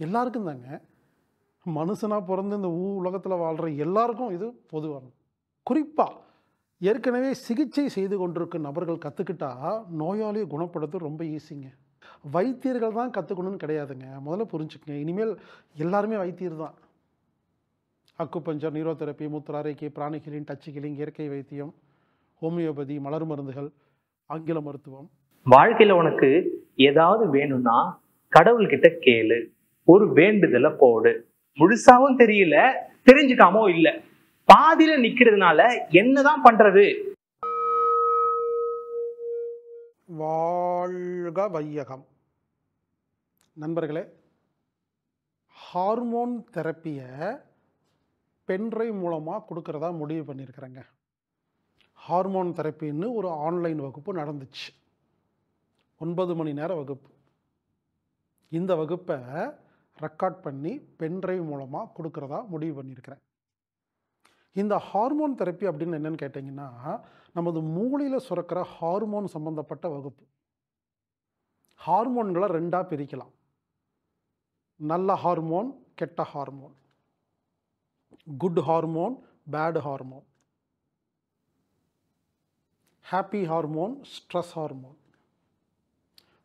எல்லாருக்கும் தாங்க. மனுஷனா பொறந்து இந்த உலகத்துல வாழ்ற எல்லாருக்கும் இது பொதுவானது. குறிப்பா ஏற்கனவே சிகிச்சை செய்து கொண்டிருக்கும் நபர்கள் கத்துக்கிட்டா நோயாளியை குணப்படுத்துறது ரொம்ப ஈஸிங்க. வைத்தியர்கள் தான் கத்துக்கணும்னு கிடையாதுங்க. முதல்ல புரிஞ்சுக்கங்க. இனிமேல் எல்லாருமே வைத்தியர் தான். அக்குபஞ்சர், நியூரோதெரப்பி, மூத்திராரைக்கை, பிராணிக் ஹீலிங், டச் ஹீலிங், இயற்கை வைத்தியம், ஹோமியோபதி, மலர் மருந்துகள், ஆங்கில மருத்துவம். வாழ்க்கையில உனக்கு ஏதாவது வேணும்னா கடவுள்கிட்ட கேளு, ஒரு வேண்டுதலை போடு. முழுசாவும் தெரியல, தெரிஞ்சுக்காமோ இல்ல, பாதியில நிக்கிறதுனால என்னதான் பண்றது? வாழ்க வையகம். நண்பர்களே, ஹார்மோன் தெரப்பியை பென்ட்ரைவ் மூலமாக கொடுக்கறதா முடிவு பண்ணியிருக்கிறேங்க. ஹார்மோன் தெரப்பின்னு ஒரு ஆன்லைன் வகுப்பு நடந்துச்சு. 9 மணி நேர வகுப்பு. இந்த வகுப்பை ரெக்கார்ட் பண்ணி பென்ட்ரைவ் மூலமாக கொடுக்கறதா முடிவு பண்ணியிருக்கிறேன். இந்த ஹார்மோன் தெரப்பி அப்படின்னு என்னன்னு கேட்டிங்கன்னா, நமது மூளையில் சுரக்கிற ஹார்மோன் சம்பந்தப்பட்ட வகுப்பு. ஹார்மோன்களை 2ஆக பிரிக்கலாம். நல்ல ஹார்மோன், கெட்ட hormone. Good hormone, bad hormone. Happy hormone, stress hormone.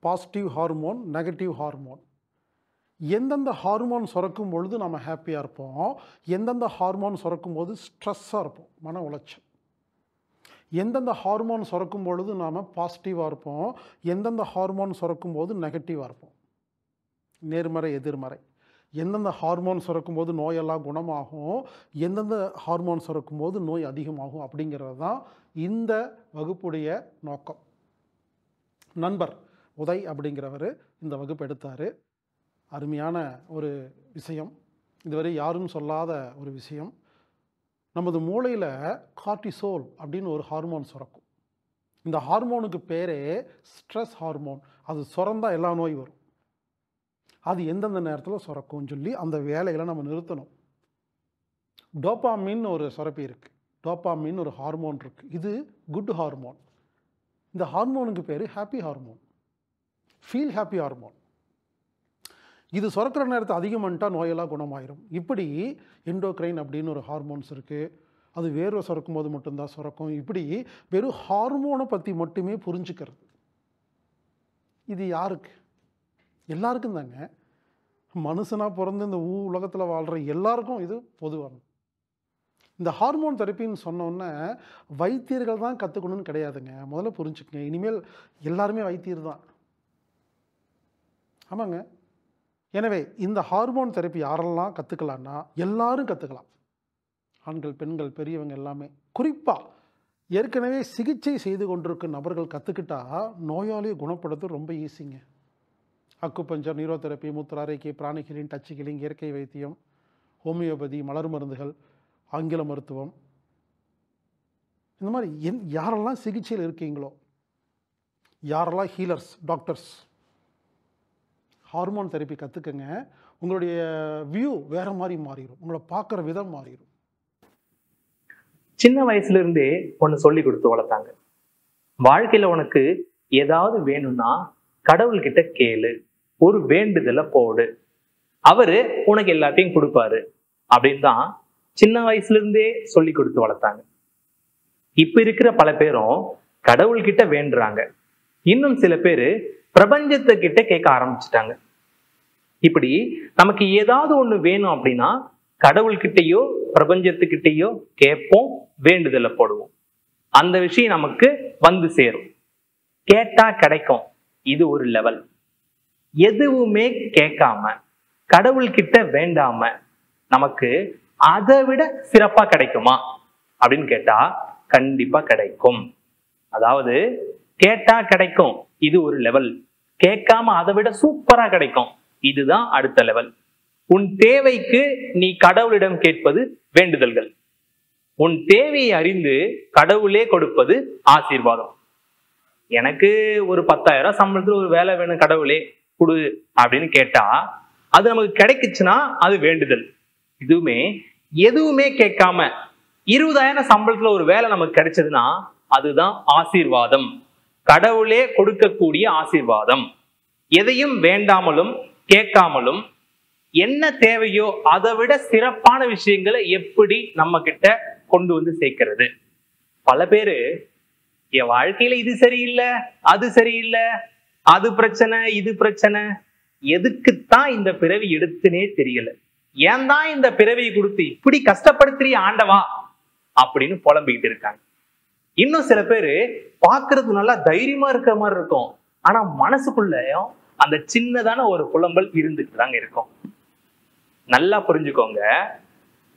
Positive hormone, negative hormone. எந்தெந்த ஹார்மோன் சுரக்கும் பொழுது நம்ம ஹாப்பியாக இருப்போம், எந்தெந்த ஹார்மோன் சுரக்கும் போது ஸ்ட்ரெஸ்ஸாக இருப்போம், மன உளைச்சல். எந்தெந்த ஹார்மோன் சுரக்கும் பொழுது நாம் பாசிட்டிவாக இருப்போம், எந்தெந்த ஹார்மோன் சுரக்கும் போது நெகட்டிவாக இருப்போம், நேர்மறை எதிர்மறை. எந்தெந்த ஹார்மோன் சுரக்கும் போது நோயெல்லாம் குணமாகும், எந்தெந்த ஹார்மோன் சுரக்கும் போது நோய் அதிகமாகும், அப்படிங்கிறது தான் இந்த வகுப்புடைய நோக்கம். நண்பர் உதய் அப்படிங்கிறவர் இந்த வகுப்பு எடுத்தார். அருமையான ஒரு விஷயம், இதுவரை யாரும் சொல்லாத ஒரு விஷயம். நமது மூளையில் கார்டிசோல் அப்படின்னு ஒரு ஹார்மோன் சுரக்கும். இந்த ஹார்மோனுக்கு பேரே ஸ்ட்ரெஸ் ஹார்மோன். அது சுரந்தால் எல்லா நோய் வரும். அது எந்தெந்த நேரத்தில் சுரக்கும்னு சொல்லி அந்த வேலைகளை நம்ம நிறுத்தணும். டோபாமின் ஒரு சுரப்பி இருக்குது. டோபாமின் ஒரு ஹார்மோன் இருக்குது. இது குட் ஹார்மோன். இந்த ஹார்மோனுக்கு பேர் happy hormone, feel happy hormone. இது சுரக்கிற நேரத்தை அதிகம் பண்ணிட்டால் நோயெல்லாம் குணமாயிரும். இப்படி எண்டோக்ரைன் அப்படின்னு ஒரு ஹார்மோன்ஸ் இருக்குது. அது வேர்வை சுரக்கும் போது மட்டும்தான் சுரக்கும். இப்படி வெறும் ஹார்மோனை பற்றி மட்டுமே புரிஞ்சுக்கிறது. இது யாருக்கு? எல்லாருக்கும் தாங்க. மனுஷனாக பிறந்து இந்த உலகத்தில் வாழ்கிற எல்லாருக்கும் இது பொதுவானது. இந்த ஹார்மோன் தெரப்பின்னு சொன்னோன்னே வைத்தியர்கள் தான் கற்றுக்கணும்னு கிடையாதுங்க. முதல்ல புரிஞ்சுக்கங்க. இனிமேல் எல்லாருமே வைத்தியர் தான். ஆமாங்க. எனவே இந்த ஹார்மோன் தெரப்பி யாரெல்லாம் கற்றுக்கலான்னா எல்லாரும் கற்றுக்கலாம். ஆண்கள், பெண்கள், பெரியவங்க எல்லாமே. குறிப்பாக ஏற்கனவே சிகிச்சை செய்து கொண்டிருக்கும் நபர்கள் கற்றுக்கிட்டா நோயாளியை குணப்படுத்துறது ரொம்ப ஈஸிங்க. அக்குபஞ்சர், நியூரோதெரப்பி, மூத்திராரைக்கை, பிராணிக் ஹீலிங், டச் ஹீலிங், இயற்கை வைத்தியம், ஹோமியோபதி, மலர் மருந்துகள், ஆங்கில மருத்துவம். இந்த மாதிரி யாரெல்லாம் சிகிச்சையில் இருக்கீங்களோ, யாரெல்லாம் ஹீலர்ஸ், டாக்டர்ஸ், ஹார்மோன் தெரப்பி கற்றுக்கங்க. உங்களுடைய வியூ வேறு மாதிரி மாறிடும். உங்களை பார்க்குற விதம் மாறிடும். சின்ன வயசுல இருந்தே ஒன்று சொல்லி கொடுத்து வளர்த்தாங்க. வாழ்க்கையில உனக்கு ஏதாவது வேணும்னா கடவுள்கிட்ட கேளு, ஒரு வேண்டுதலை போடு, அவரு உனக்கு எல்லாத்தையும் கொடுப்பாரு அப்படின்னு தான் சின்ன வயசுல இருந்தே சொல்லி கொடுத்து வளர்த்தாங்க. இப்ப இருக்கிற பல பேரும் கடவுள்கிட்ட வேண்டுறாங்க. இன்னும் சில பேரு பிரபஞ்சத்துக்கிட்ட கேட்க ஆரம்பிச்சுட்டாங்க. இப்படி நமக்கு ஏதாவது ஒண்ணு வேணும் அப்படின்னா கடவுள்கிட்டயோ பிரபஞ்சத்துக்கிட்டயோ கேட்போம், வேண்டுதலை போடுவோம். அந்த விஷயம் நமக்கு வந்து சேரும். கேட்டா கிடைக்கும், இது ஒரு லெவல். எதுவுமே கேட்காம கடவுள்கிட்ட வேண்டாம நமக்கு அதை விட சிறப்பா கிடைக்குமா அப்படின்னு கேட்டா கண்டிப்பா கிடைக்கும். அதாவது கேட்டா கிடைக்கும், இது ஒரு லெவல். கேட்காம அதை விட சூப்பரா கிடைக்கும், இதுதான் அடுத்த லெவல். உன் தேவைக்கு நீ கடவுளிடம் கேட்பது வேண்டுதல்கள். உன் தேவையை அறிந்து கடவுளே கொடுப்பது ஆசீர்வாதம். எனக்கு ஒரு 10,000 சம்பளத்துல ஒரு வேலை வேணும், கடவுளே கொடு அப்படின்னு கேட்டா அது நமக்கு கிடைக்குச்சுன்னா அது வேண்டுதல். எதுவுமே கேட்காம 20,000 சம்பளத்துல ஒரு வேலை நமக்கு கிடைச்சதுன்னா அதுதான் ஆசீர்வாதம். கடவுளே கொடுக்கக்கூடிய ஆசீர்வாதம். எதையும் வேண்டாமலும் கேட்காமலும் என்ன தேவையோ அதை விட சிறப்பான விஷயங்களை எப்படி நம்ம கிட்ட கொண்டு வந்து சேர்க்கிறது. பல பேரு என் வாழ்க்கையில இது சரியில்லை, அது சரியில்லை, அது பிரச்சனை, இது பிரச்சனை, எதுக்குத்தான் இந்த பிறவி எடுத்துனே தெரியல, ஏன் தான் இந்த பிறவியை கொடுத்து இப்படி கஷ்டப்படுத்துறிய ஆண்டவா அப்படின்னு புலம்பிக்கிட்டு இருக்காங்க. இன்னும் சில பேரு பாக்குறது நல்லா தைரியமா இருக்கிற மாதிரி இருக்கும், ஆனா மனசுக்குள்ளயும் அந்த சின்னதான ஒரு புலம்பல் இருந்துட்டு தாங்க இருக்கும். நல்லா புரிஞ்சுக்கோங்க,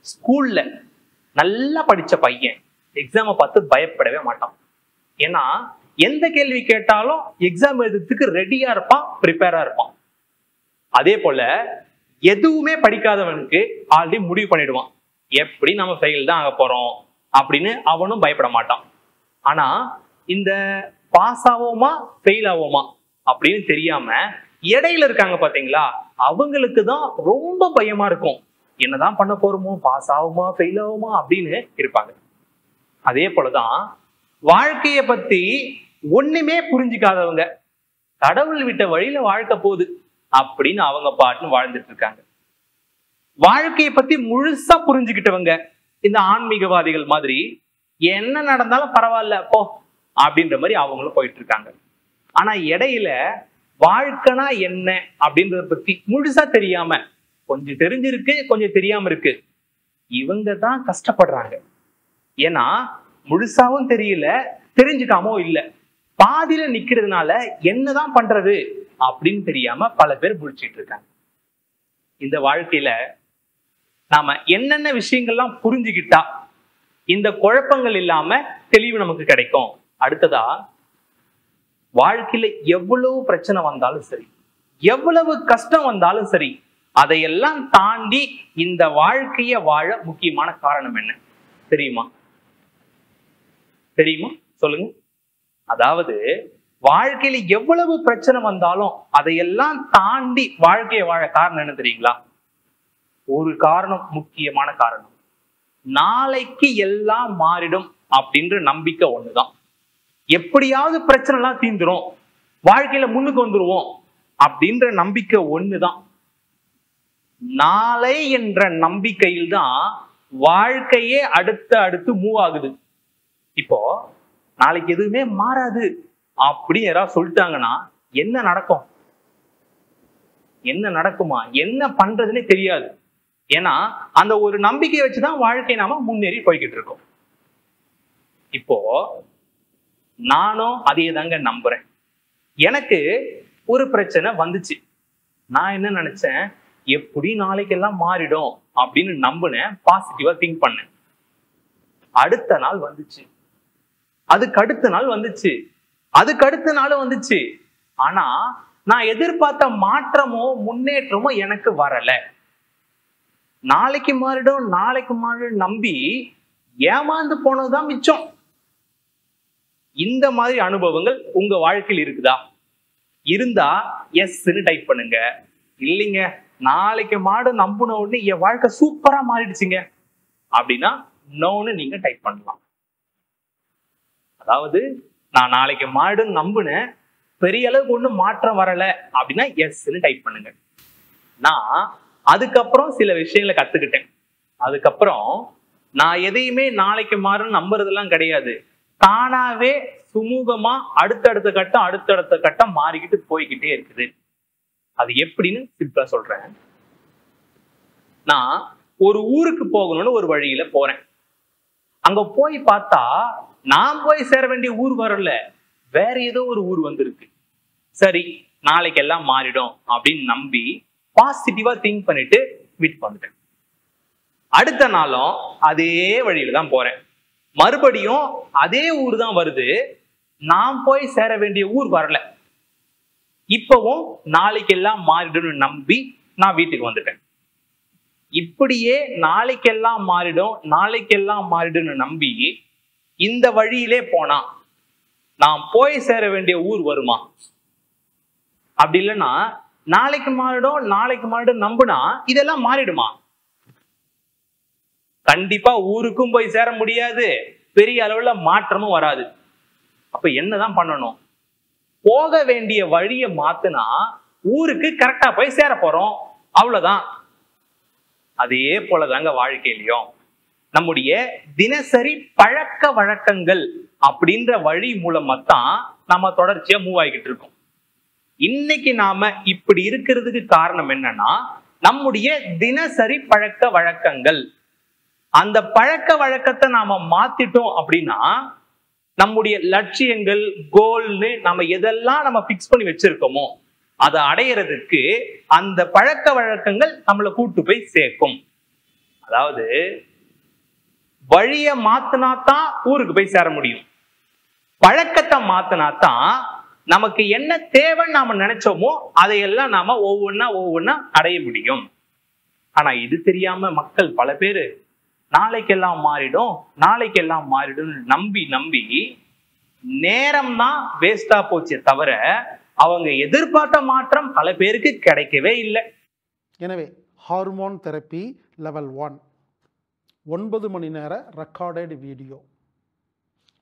ஸ்கூல்ல நல்லா படிச்ச பையன் எக்ஸாமை பார்த்து பயப்படவே மாட்டான். ஏன்னா எந்த கேள்வி கேட்டாலும் எக்ஸாம் எழுதுறதுக்கு ரெடியா இருப்பான், ப்ரிப்பேரா இருப்பான். அதே போல எதுவுமே படிக்காதவனுக்கு ஆல்ரெடி முடிவு பண்ணிடுவான், எப்படி நம்ம ஃபெயில் தான் ஆக போறோம் அப்படின்னு அவனும் பயப்பட மாட்டான். ஆனா இந்த பாஸ் ஆவோமா ஃபெயில் ஆவோமா அப்படின்னு தெரியாம இடையில இருக்காங்க பாத்தீங்களா, அவங்களுக்கு தான் ரொம்ப பயமா இருக்கும். என்னதான் பண்ண போறோமோ, பாஸ் ஆகுமா ஃபெயில் ஆகுமா அப்படின்னு இருப்பாங்க. அதே போலதான் வாழ்க்கைய பத்தி ஒண்ணுமே புரிஞ்சுக்காதவங்க, கடவுள் விட்ட வழியில வாழ்க்கை போகுது அப்படின்னு அவங்க பாட்டுன்னு வாழ்ந்துட்டு இருக்காங்க. வாழ்க்கையை பத்தி முழுசா புரிஞ்சுக்கிட்டவங்க இந்த ஆன்மீகவாதிகள் மாதிரி என்ன நடந்தாலும் பரவாயில்ல போ அப்படின்ற மாதிரி அவங்களும் போயிட்டு இருக்காங்க. ஆனா இடையில வாழ்க்கைனா என்ன அப்படின்றத பத்தி முழுசா தெரியாம, கொஞ்சம் தெரிஞ்சிருக்கு கொஞ்சம் தெரியாம இருக்கு, இவங்க தான் கஷ்டப்படுறாங்க. ஏன்னா முழுசாவும் தெரியல, தெரிஞ்சுக்காமோ இல்ல, பாதியில நிக்கிறதுனால என்னதான் பண்றது அப்படின்னு தெரியாம பல பேர் முழிச்சிட்டு இருக்காங்க. இந்த வாழ்க்கையில நாம என்னென்ன விஷயங்கள்லாம் புரிஞ்சுக்கிட்டா இந்த குழப்பங்கள் இல்லாம தெளிவு நமக்கு கிடைக்கும். அடுத்ததா, வாழ்க்கையில எவ்வளவு பிரச்சனை வந்தாலும் சரி, எவ்வளவு கஷ்டம் வந்தாலும் சரி, அதையெல்லாம் தாண்டி இந்த வாழ்க்கைய வாழ முக்கியமான காரணம் என்ன தெரியுமா? தெரியுமா சொல்லுங்க. அதாவது வாழ்க்கையில எவ்வளவு பிரச்சனை வந்தாலும் அதையெல்லாம் தாண்டி வாழ்க்கையை வாழ காரணம் என்ன தெரியுங்களா? ஒரு காரணம், முக்கியமான காரணம், நாளைக்கு எல்லாம் மாறிடும் அப்படின்ற நம்பிக்கை ஒண்ணுதான். எப்படியாவது பிரச்சனை எல்லாம் தீந்துரும், வாழ்க்கையில முன்னுக்கு வந்துருவோம் அப்படின்ற நம்பிக்கை ஒண்ணுதான். நாளை என்ற நம்பிக்கையில் தான் வாழ்க்கையே அடுத்து மூவ் ஆகுது. இப்போ நாளைக்கு எதுவுமே மாறாது அப்படி யாராவது சொல்லிட்டாங்கன்னா என்ன நடக்கும்? என்ன நடக்குமா, என்ன பண்றதுன்னே தெரியாது. ஏன்னா அந்த ஒரு நம்பிக்கையை வச்சுதான் வாழ்க்கை நாம முன்னேறி போய்கிட்டு இருக்கோம். இப்போ நானும் அதே தாங்க நம்புறேன். எனக்கு ஒரு பிரச்சனை வந்துச்சு, நான் என்ன நினைச்சேன், எப்படி நாளைக்கு எல்லாம் மாறிடும் அப்படின்னு நம்பினேன், பாசிட்டிவா திங்க் பண்ணேன். அடுத்த நாள் வந்துச்சு, அதுக்கு அடுத்த நாள் வந்துச்சு, அதுக்கு அடுத்த நாள் வந்துச்சு. ஆனா நான் எதிர்பார்த்த மாற்றமோ முன்னேற்றமோ எனக்கு வரல. நாளைக்கு மாறிடும் நாளைக்கு மாறிடும் நம்பி ஏமாந்து போனதுதான் மிச்சம். இந்த மாதிரி அனுபவங்கள் உங்க வாழ்க்கையில் இருக்குதா? இருந்தா எஸ்ன்னு டைப் பண்ணுங்க. இல்லைங்க, நாளைக்கு மாடு நம்புன உடனே என் வாழ்க்கை சூப்பரா மாறிடுச்சுங்க அப்படின்னா நோன்னு நீங்க டைப் பண்ணலாம். அதாவது நான் நாளைக்கு மாடுன்னு நம்புனேன், பெரிய அளவுக்கு ஒன்றும் மாற்றம் வரல அப்படின்னா எஸ்ன்னு டைப் பண்ணுங்க. நான் அதுக்கப்புறம் சில விஷயங்களை கத்துக்கிட்டேன். அதுக்கப்புறம் நான் எதையுமே நாளைக்கு மாறுன்னு நம்புறதெல்லாம் கிடையாது. தானாவே சுமூகமா அடுத்தடுத்த கட்டம் மாறிக்கிட்டு போய்கிட்டே இருக்குது. அது எப்படின்னு சிம்பிளா சொல்றேன். நான் ஒரு ஊருக்கு போகணும்னு ஒரு வழியில போறேன். அங்க போய் பார்த்தா நான் போய் சேர வேண்டிய ஊர் வரல, வேற ஏதோ ஒரு ஊர் வந்திருக்கு. சரி, நாளைக்கு எல்லாம் மாறிடும் அப்படின்னு நம்பி பாசிட்டிவா திங்க் பண்ணிட்டு வீட்டுக்கு வந்துட்டேன். அடுத்த நாளும் அதே வழியில தான் போறேன், மறுபடியும் அதே ஊர் தான் வருது, நான் போய் சேர வேண்டிய ஊர் வரல. இப்பவும் நாளைக்கு எல்லாம் மாறிடும் நம்பி நான் வீட்டுக்கு வந்துட்டேன். இப்படியே நாளைக்கெல்லாம் மாறிடும் நம்பி இந்த வழியிலே போனா நான் போய் சேர வேண்டிய ஊர் வருமா? அப்படி இல்லைன்னா நாளைக்கு மாறிடும் நம்புனா இதெல்லாம் மாறிடுமா? கண்டிப்பா ஊருக்கும் போய் சேர முடியாது, பெரிய அளவுல மாற்றமும் வராது. அப்ப என்னதான் பண்ணணும்? போக வேண்டிய வழியை மாத்துனா ஊருக்கு கரெக்டா போய் சேர போறோம், அவ்வளவுதான். அதே போலதாங்க வாழ்க்கையிலையும் நம்முடைய தினசரி பழக்க வழக்கங்கள் அப்படின்ற வழி மூலமா தான் நாம தொடர்ச்சியா மூவ் ஆகிக்கிட்டு இருக்கோம். இன்னைக்கு நாம இப்படி இருக்கிறதுக்கு காரணம் என்னன்னா நம்முடைய தினசரி பழக்க வழக்கங்கள். அந்த பழக்க வழக்கத்தை நாம மாத்திட்டோம் அப்படின்னா நம்முடைய லட்சியங்கள், கோல்னு நம்ம எதெல்லாம் நம்ம பிக்ஸ் பண்ணி வச்சிருக்கோமோ அதை அடையிறதுக்கு அந்த பழக்க வழக்கங்கள் நம்மளை கூட்டு போய் சேர்க்கும். அதாவது வழிய மாத்தினாதான் ஊருக்கு போய் சேர முடியும். பழக்கத்தை மாத்தினாதான் நமக்கு என்ன தேவைன்னு நாம நினைச்சோமோ அதையெல்லாம் நாம ஒவ்வொன்னா அடைய முடியும். ஆனா இது தெரியாம மக்கள் பல பேரு நாளைக்கெல்லாம் மாறிடும் நம்பி நேரம் தான் வேஸ்டா போச்சே தவிர அவங்க எதிர்பார்த்த மாற்றம் பல பேருக்கு கிடைக்கவே இல்லை. எனவே ஹார்மோன் தெரப்பி லெவல் 1 9 மணி நேர ரெக்கார்டட் வீடியோ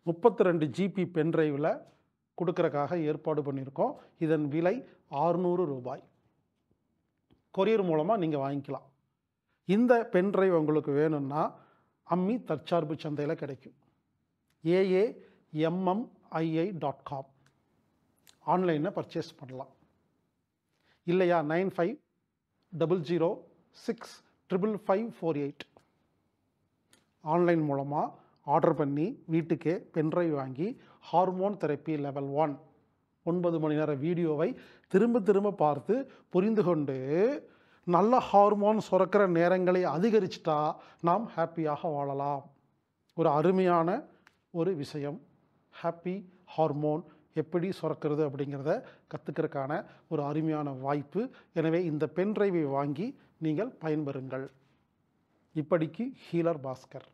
32 GB பென்ட்ரைவில் கொடுக்கறக்காக ஏற்பாடு பண்ணியிருக்கோம். இதன் விலை 600 ரூபாய். கொரியர் மூலமாக நீங்கள் வாங்கிக்கலாம். இந்த பென்ட்ரைவ் உங்களுக்கு வேணும்னா அம்மி தற்சார்பு சந்தையில் கிடைக்கும். AAMMII.com ஆன்லைனில் பர்ச்சேஸ் பண்ணலாம். இல்லையா 9500655548 ஆன்லைன் மூலமாக ஆர்டர் பண்ணி வீட்டுக்கே பென்ட்ரைவ் வாங்கி ஹார்மோன் தெரப்பி லெவல் 1 9 மணி நேர வீடியோவை திரும்ப பார்த்து புரிந்து கொண்டு நல்ல ஹார்மோன் சுரக்கிற நேரங்களை அதிகரிச்சிட்டா நாம் ஹாப்பியாக வாழலாம். ஒரு அருமையான ஒரு விஷயம். ஹாப்பி ஹார்மோன் எப்படி சுரக்கிறது அப்படிங்கிறத கற்றுக்கிறதுக்கான ஒரு அருமையான வாய்ப்பு. எனவே இந்த பென்ட்ரைவை வாங்கி நீங்கள் பயன்பெறுங்கள். இப்படிக்கு ஹீலர் பாஸ்கர்.